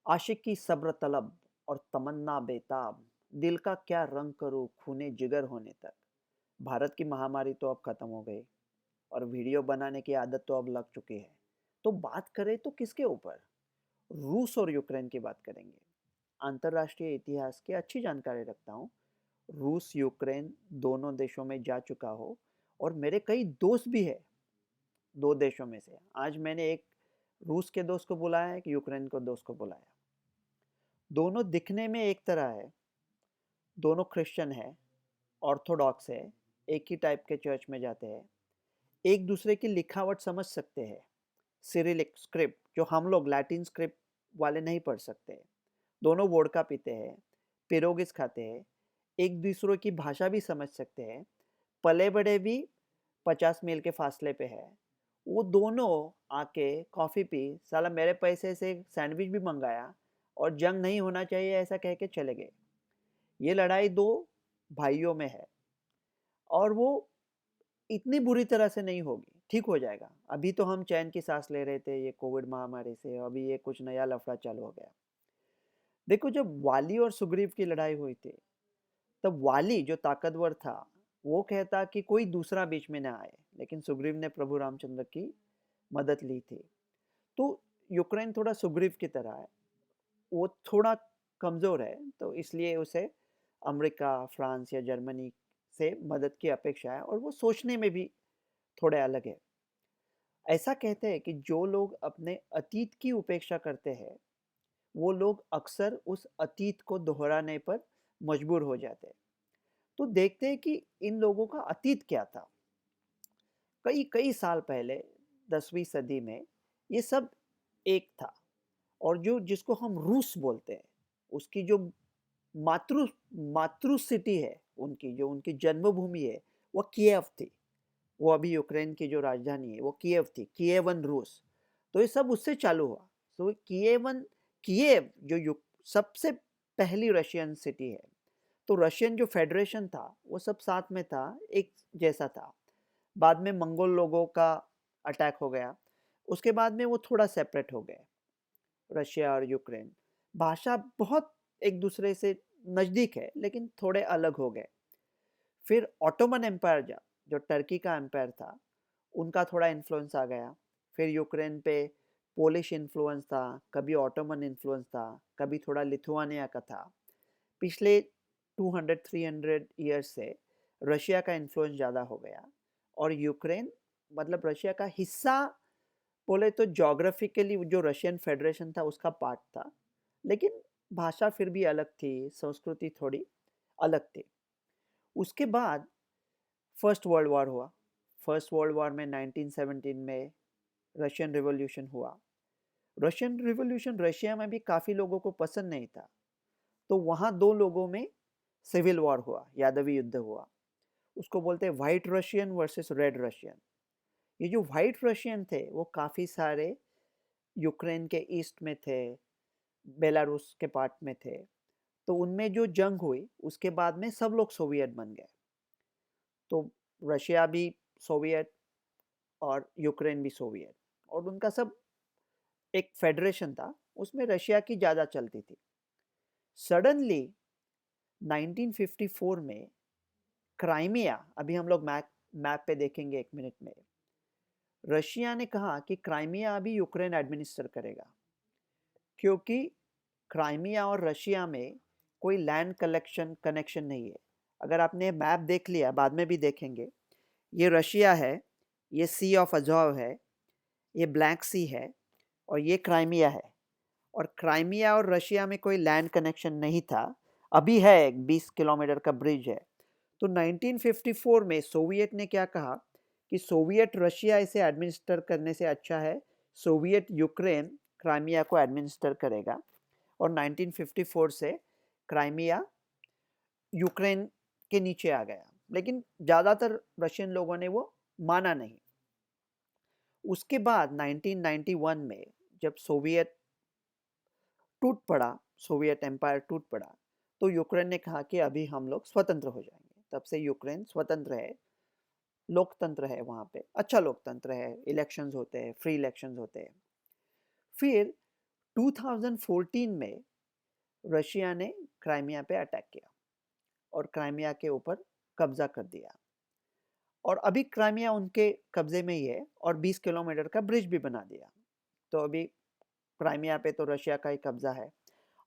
आशिकी सब्र तलब और तमन्ना बेताब, दिल का क्या रंग करूं खूने जिगर होने तक। भारत की महामारी तो अब खत्म हो गई और वीडियो बनाने की आदत तो अब लग चुकी है। तो बात करें तो किसके ऊपर? रूस और यूक्रेन की बात करेंगे। अंतर्राष्ट्रीय इतिहास की अच्छी जानकारी रखता हूँ। रूस यूक्रेन दोनों देशों में जा चुका हो और मेरे कई दोस्त भी है दो देशों में से। आज मैंने एक रूस के दोस्त को बुलाया, एक यूक्रेन को दोस्त को बुलाया। दोनों दिखने में एक तरह है, दोनों क्रिश्चियन है, ऑर्थोडॉक्स है, एक ही टाइप के चर्च में जाते हैं, एक दूसरे की लिखावट समझ सकते हैं, सिरिलिक स्क्रिप्ट जो हम लोग लैटिन स्क्रिप्ट वाले नहीं पढ़ सकते। दोनों वोडका पीते हैं, पिरोगिस खाते हैं, एक दूसरे की भाषा भी समझ सकते हैं, पले बड़े भी 50 मील के फासले पे है। वो दोनों आके कॉफ़ी पी, साला मेरे पैसे से सैंडविच भी मंगाया और जंग नहीं होना चाहिए ऐसा कह के चले गए। ये लड़ाई दो भाइयों में है और वो इतनी बुरी तरह से नहीं होगी, ठीक हो जाएगा। अभी तो हम चैन की सांस ले रहे थे ये कोविड महामारी से, अभी ये कुछ नया लफड़ा चालू हो गया। देखो, जब वाली और सुग्रीव की लड़ाई हुई थी, तब वाली जो ताकतवर था वो कहता कि कोई दूसरा बीच में ना आए, लेकिन सुग्रीव ने प्रभु रामचंद्र की मदद ली थी। तो यूक्रेन थोड़ा सुग्रीव की तरह है, वो थोड़ा कमज़ोर है, तो इसलिए उसे अमेरिका, फ्रांस या जर्मनी से मदद की अपेक्षा है और वो सोचने में भी थोड़े अलग है। ऐसा कहते हैं कि जो लोग अपने अतीत की उपेक्षा करते हैं, वो लोग अक्सर उस अतीत को दोहराने पर मजबूर हो जाते हैं। तो देखते हैं कि इन लोगों का अतीत क्या था। कई कई साल पहले 10वीं सदी में ये सब एक था और जो जिसको हम रूस बोलते हैं, उसकी जो मातृ मातृ सिटी है, उनकी जो उनकी जन्मभूमि है, वो किएव थी। वो अभी यूक्रेन की जो राजधानी है वो किएव थी, किएवन रूस। तो ये सब उससे चालू हुआ। तो किएवन किएव जो सबसे पहली रशियन सिटी है। तो रशियन जो फेडरेशन था वो सब साथ में था, एक जैसा था। बाद में मंगोल लोगों का अटैक हो गया, उसके बाद में वो थोड़ा सेपरेट हो गए, रशिया और यूक्रेन। भाषा बहुत एक दूसरे से नज़दीक है लेकिन थोड़े अलग हो गए। फिर ऑटोमन एम्पायर जो टर्की का एम्पायर था, उनका थोड़ा इन्फ्लुएंस आ गया। फिर यूक्रेन पे पोलिश इन्फ्लुएंस था, कभी ऑटोमन इन्फ्लुएंस था, कभी थोड़ा लिथुआनिया का था। पिछले 200-300 ईयर्स से रशिया का इन्फ्लुएंस ज़्यादा हो गया और यूक्रेन मतलब रशिया का हिस्सा बोले तो जोग्राफिकली जो रशियन फेडरेशन था उसका पार्ट था, लेकिन भाषा फिर भी अलग थी, संस्कृति थोड़ी अलग थी। उसके बाद फर्स्ट वर्ल्ड वॉर हुआ। फर्स्ट वर्ल्ड वॉर में 1917 में रशियन रिवॉल्यूशन हुआ। रशियन रिवॉल्यूशन रशिया में भी काफ़ी लोगों को पसंद नहीं था, तो वहाँ दो लोगों में सिविल वॉर हुआ, यादवी युद्ध हुआ। उसको बोलते हैं white Russian versus red Russian. ये जो वाइट रशियन थे वो काफ़ी सारे यूक्रेन के ईस्ट में थे, बेलारूस के पार्ट में थे। तो उनमें जो जंग हुई उसके बाद में सब लोग सोवियत बन गए। तो रशिया भी सोवियत और यूक्रेन भी सोवियत, और उनका सब एक फेडरेशन था, उसमें रशिया की ज़्यादा चलती थी। सडनली 1954 में क्राइमिया, अभी हम लोग मैप मैप पे देखेंगे एक मिनट में, रशिया ने कहा कि क्राइमिया अभी यूक्रेन एडमिनिस्टर करेगा, क्योंकि क्राइमिया और रशिया में कोई लैंड कलेक्शन कनेक्शन नहीं है। अगर आपने मैप देख लिया, बाद में भी देखेंगे, ये रशिया है, ये सी ऑफ अजोव है, ये ब्लैक सी है और ये क्राइमिया है। और क्राइमिया और रशिया में कोई लैंड कनेक्शन नहीं था, अभी है, एक 20 किलोमीटर का ब्रिज है। तो 1954 में सोवियत ने क्या कहा कि सोवियत रशिया इसे एडमिनिस्टर करने से अच्छा है सोवियत यूक्रेन क्राइमिया को एडमिनिस्टर करेगा, और 1954 से क्राइमिया यूक्रेन के नीचे आ गया। लेकिन ज़्यादातर रशियन लोगों ने वो माना नहीं। उसके बाद 1991 में जब सोवियत टूट पड़ा, सोवियत एम्पायर टूट पड़ा, तो यूक्रेन ने कहा कि अभी हम लोग स्वतंत्र हो जाएंगे। तब से यूक्रेन स्वतंत्र है, लोकतंत्र है, वहाँ पे अच्छा लोकतंत्र है, इलेक्शंस होते हैं, फ्री इलेक्शंस होते हैं। फिर 2014 में रशिया ने क्राइमिया पे अटैक किया और क्राइमिया के ऊपर कब्जा कर दिया और अभी क्राइमिया उनके कब्जे में ही है और 20 किलोमीटर का ब्रिज भी बना दिया। तो अभी क्राइमिया पे तो रशिया का ही कब्जा है।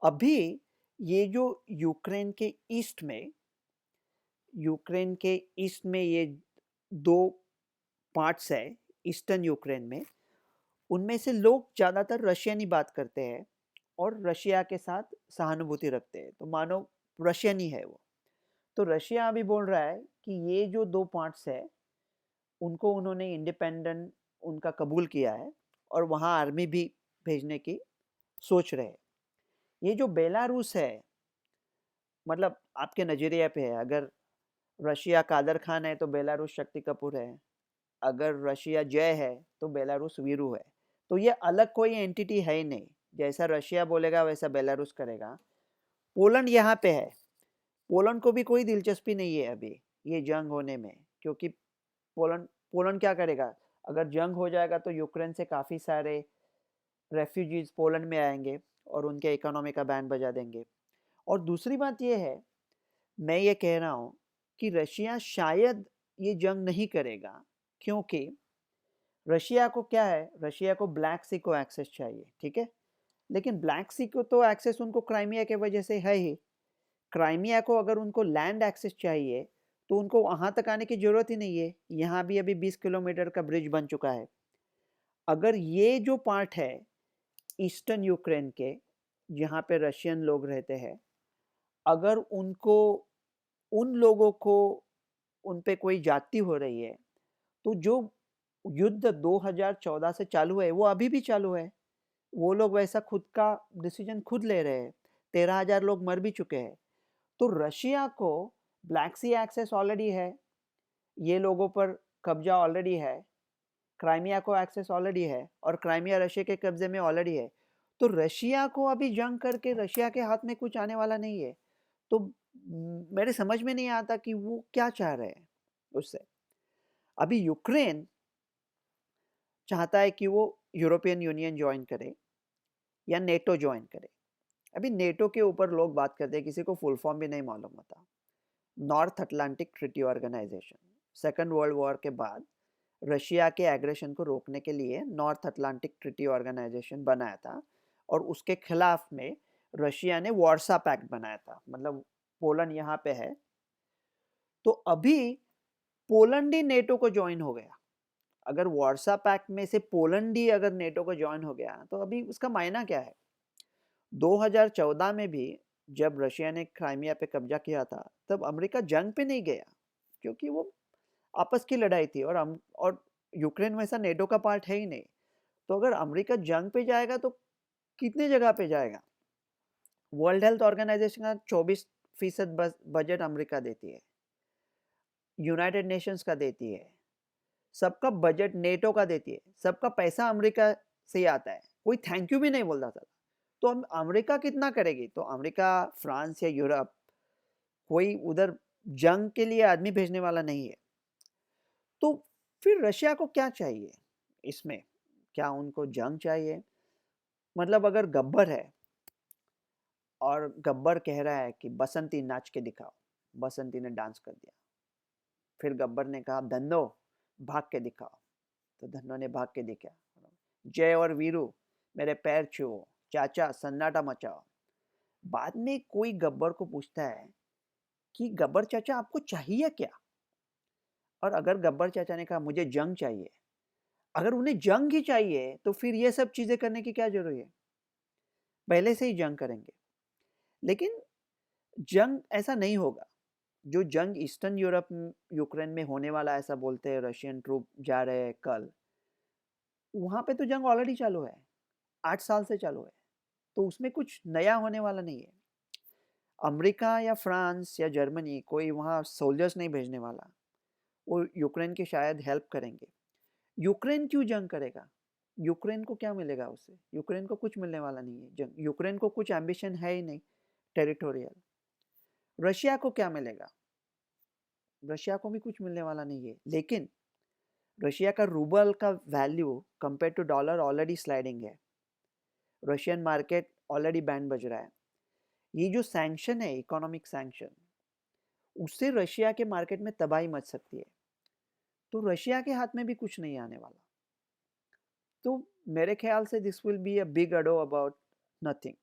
अभी ये जो यूक्रेन के ईस्ट में ये दो पार्ट्स है ईस्टर्न यूक्रेन में, उनमें से लोग ज़्यादातर रशियन ही बात करते हैं और रशिया के साथ सहानुभूति रखते हैं, तो मानो रशियन ही है वो। तो रशिया अभी बोल रहा है कि ये जो दो पार्ट्स है उनको उन्होंने इंडिपेंडेंट उनका कबूल किया है और वहाँ आर्मी भी भेजने की सोच रहे हैं। ये जो बेलारूस है, मतलब आपके नज़रिए पे है, अगर रशिया कादर खान है तो बेलारूस शक्ति कपूर है, अगर रशिया जय है तो बेलारूस वीरू है। तो ये अलग कोई एंटिटी है ही नहीं, जैसा रशिया बोलेगा वैसा बेलारूस करेगा। पोलैंड यहाँ पे है, पोलैंड को भी कोई दिलचस्पी नहीं है अभी ये जंग होने में, क्योंकि पोलैंड पोलैंड क्या करेगा, अगर जंग हो जाएगा तो यूक्रेन से काफ़ी सारे रेफ्यूजीज पोलैंड में आएंगे और उनके इकोनॉमी का बैंड बजा देंगे। और दूसरी बात ये है, मैं ये कह रहा हूँ कि रशिया शायद ये जंग नहीं करेगा, क्योंकि रशिया को क्या है, रशिया को ब्लैक सी को एक्सेस चाहिए, ठीक है। लेकिन ब्लैक सी को तो एक्सेस उनको क्राइमिया के वजह से है ही। क्राइमिया को अगर उनको लैंड एक्सेस चाहिए तो उनको वहाँ तक आने की ज़रूरत ही नहीं है, यहाँ भी अभी 20 किलोमीटर का ब्रिज बन चुका है। अगर ये जो पार्ट है ईस्टर्न यूक्रेन के, जहाँ पे रशियन लोग रहते हैं, अगर उनको उन लोगों को उन पे कोई जाती हो रही है, तो जो युद्ध 2014 से चालू है वो अभी भी चालू है। वो लोग वैसा खुद का डिसीजन खुद ले रहे हैं। 13,000 लोग मर भी चुके हैं। तो रशिया को ब्लैक सी एक्सेस ऑलरेडी है, ये लोगों पर कब्जा ऑलरेडी है, क्राइमिया को एक्सेस ऑलरेडी है और क्राइमिया रशिया के कब्जे में ऑलरेडी है। तो रशिया को अभी जंग करके रशिया के हाथ में कुछ आने वाला नहीं है। तो मेरे समझ में नहीं आता कि वो क्या चाह रहे हैं उससे। अभी यूक्रेन चाहता है कि वो यूरोपियन यूनियन ज्वाइन करे या नेटो ज्वाइन करे। अभी नेटो के ऊपर लोग बात करते हैं, किसी को फुल फॉर्म भी नहीं मालूम होता। North Atlantic Treaty Organization, Second World War के बाद रशिया के एग्रेशन को रोकने के लिए नॉर्थ अटलांटिक ट्रीटी ऑर्गेनाइजेशन बनाया था और उसके खिलाफ में रशिया ने वार्सा पैक्ट बनाया था। मतलब पोलैंड यहाँ पे है, तो अभी पोलैंड ही नेटो को ज्वाइन हो गया। अगर वार्सा पैक्ट में से पोलैंड ही अगर नेटो को ज्वाइन हो गया तो अभी उसका मायना क्या है। 2014 में भी जब रशिया ने क्राइमिया पे कब्जा किया था तब अमेरिका जंग पे नहीं गया, क्योंकि वो आपस की लड़ाई थी और यूक्रेन वैसा नेटो का पार्ट है ही नहीं। तो अगर अमेरिका जंग पे जाएगा तो कितने जगह पे जाएगा। वर्ल्ड हेल्थ ऑर्गेनाइजेशन का 24% बजट अमेरिका देती है, यूनाइटेड नेशंस का देती है, सबका बजट नेटो का देती है, सबका पैसा अमेरिका से ही आता है, कोई थैंक यू भी नहीं बोलता था। तो हम अमेरिका कितना करेगी। तो अमेरिका, फ्रांस या यूरोप कोई उधर जंग के लिए आदमी भेजने वाला नहीं है। तो फिर रशिया को क्या चाहिए इसमें, क्या उनको जंग चाहिए। मतलब अगर गब्बर है और गब्बर कह रहा है कि बसंती नाच के दिखाओ, बसंती ने डांस कर दिया, फिर गब्बर ने कहा धन्नो भाग के दिखाओ, तो धन्नो ने भाग के दिखाया, जय और वीरू मेरे पैर छुओ, चाचा सन्नाटा मचाओ। बाद में कोई गब्बर को पूछता है कि गब्बर चाचा आपको चाहिए क्या। और अगर गब्बर चाचा ने कहा मुझे जंग चाहिए, अगर उन्हें जंग ही चाहिए तो फिर ये सब चीजें करने की क्या जरूरत है, पहले से ही जंग करेंगे। लेकिन जंग ऐसा नहीं होगा। जो जंग ईस्टर्न यूरोप यूक्रेन में होने वाला ऐसा बोलते हैं, रशियन ट्रूप जा रहे हैं कल, वहां पे तो जंग ऑलरेडी चालू है, 8 साल से चालू है, तो उसमें कुछ नया होने वाला नहीं है। अमेरिका या फ्रांस या जर्मनी कोई वहाँ सोल्जर्स नहीं भेजने वाला, वो यूक्रेन की शायद हेल्प करेंगे। यूक्रेन क्यों जंग करेगा, यूक्रेन को क्या मिलेगा उससे, यूक्रेन को कुछ मिलने वाला नहीं है। जंग, यूक्रेन को कुछ एम्बिशन है ही नहीं टेरिटोरियल। रशिया को क्या मिलेगा, रशिया को भी कुछ मिलने वाला नहीं है। लेकिन रशिया का रूबल का value compare to dollar already sliding है। रशियन मार्केट ऑलरेडी बैंड बज रहा है। ये जो सैंक्शन है, इकोनॉमिक सैंक्शन, उससे रशिया के मार्केट में तबाही मच सकती है। तो रशिया के हाथ में भी कुछ नहीं आने वाला। तो मेरे ख्याल से this will be a big ado about nothing.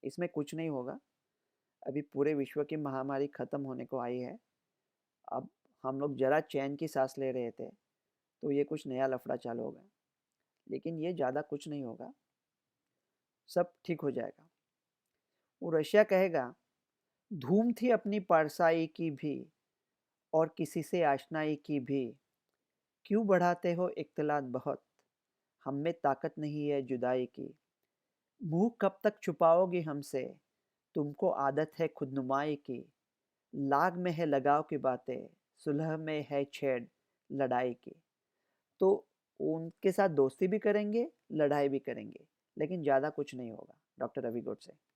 इसमें कुछ नहीं होगा। अभी पूरे विश्व की महामारी खत्म होने को आई है। अब हम लोग जरा चैन की सांस ले रहे थे, तो ये कुछ नया लफड़ा चालू होगा। लेकिन ये ज़्यादा कुछ नहीं होगा, सब ठीक हो जाएगा। वो रशिया कहेगा, धूम थी अपनी परसाई की भी और किसी से आशनाई की भी, क्यों बढ़ाते हो इख्तिलात बहुत, हम में ताकत नहीं है जुदाई की, मुंह कब तक छुपाओगे हमसे, तुमको आदत है खुदनुमाई की, लाग में है लगाव की बातें, सुलह में है छेड़ लड़ाई की। तो उनके साथ दोस्ती भी करेंगे, लड़ाई भी करेंगे, लेकिन ज़्यादा कुछ नहीं होगा। डॉक्टर रवि गोड से।